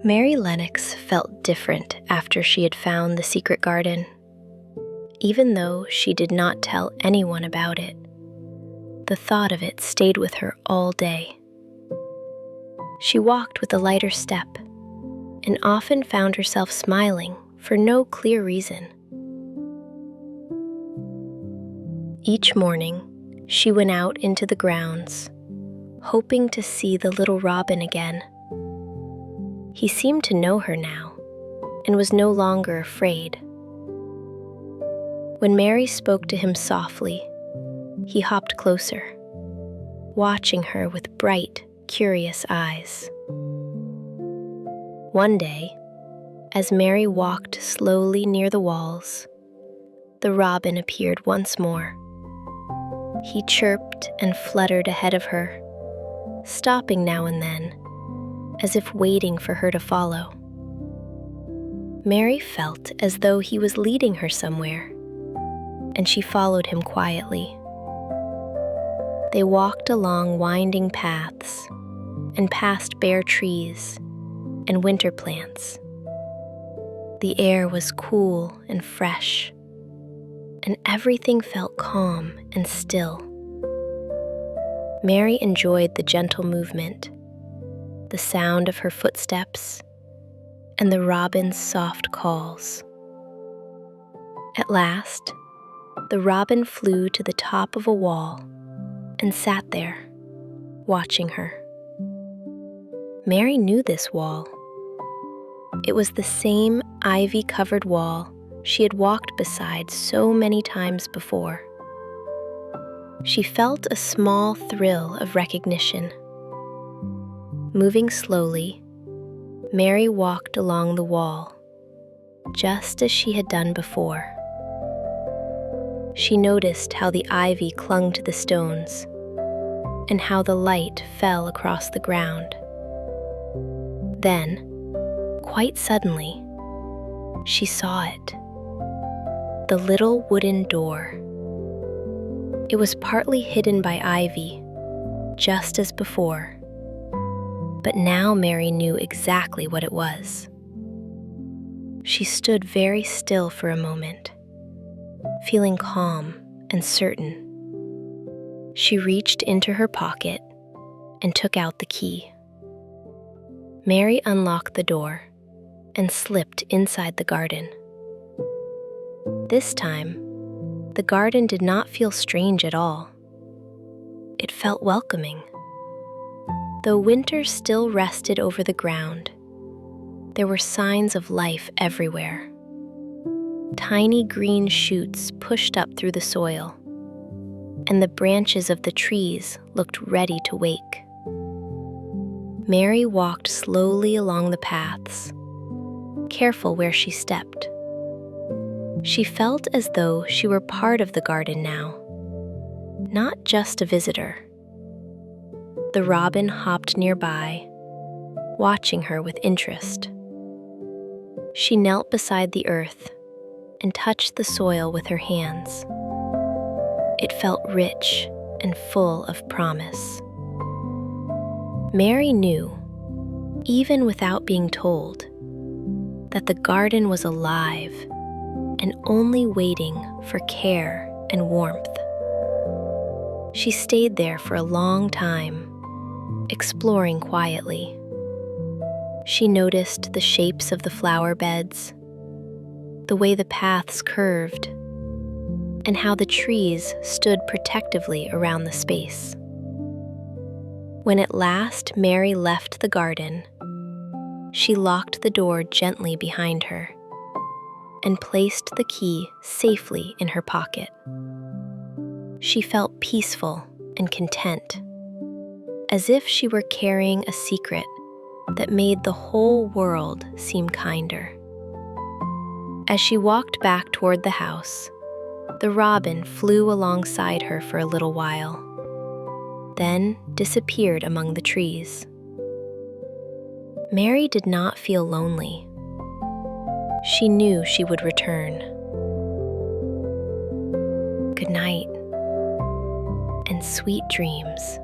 Mary Lennox felt different after she had found the secret garden. Even though she did not tell anyone about it, the thought of it stayed with her all day. She walked with a lighter step and often found herself smiling for no clear reason. Each morning, she went out into the grounds, hoping to see the little robin again. He seemed to know her now and was no longer afraid. When Mary spoke to him softly, he hopped closer, watching her with bright, curious eyes. One day, as Mary walked slowly near the walls, the robin appeared once more. He chirped and fluttered ahead of her, stopping now and then, as if waiting for her to follow. Mary felt as though he was leading her somewhere, and she followed him quietly. They walked along winding paths and past bare trees and winter plants. The air was cool and fresh, and everything felt calm and still. Mary enjoyed the gentle movement, the sound of her footsteps, and the robin's soft calls. At last, the robin flew to the top of a wall and sat there, watching her. Mary knew this wall. It was the same ivy-covered wall she had walked beside so many times before. She felt a small thrill of recognition. Moving slowly, Mary walked along the wall, just as she had done before. She noticed how the ivy clung to the stones, and how the light fell across the ground. Then, quite suddenly, she saw it. The little wooden door. It was partly hidden by ivy, just as before. But now Mary knew exactly what it was. She stood very still for a moment, feeling calm and certain. She reached into her pocket and took out the key. Mary unlocked the door and slipped inside the garden. This time, the garden did not feel strange at all. It felt welcoming. Though winter still rested over the ground, there were signs of life everywhere. Tiny green shoots pushed up through the soil, and the branches of the trees looked ready to wake. Mary walked slowly along the paths, careful where she stepped. She felt as though she were part of the garden now, not just a visitor. The robin hopped nearby, watching her with interest. She knelt beside the earth and touched the soil with her hands. It felt rich and full of promise. Mary knew, even without being told, that the garden was alive and only waiting for care and warmth. She stayed there for a long time, exploring quietly. She noticed the shapes of the flower beds, the way the paths curved, and how the trees stood protectively around the space. When at last Mary left the garden, she locked the door gently behind her and placed the key safely in her pocket. She felt peaceful and content, as if she were carrying a secret that made the whole world seem kinder. As she walked back toward the house, the robin flew alongside her for a little while, then disappeared among the trees. Mary did not feel lonely. She knew she would return. Good night, and sweet dreams.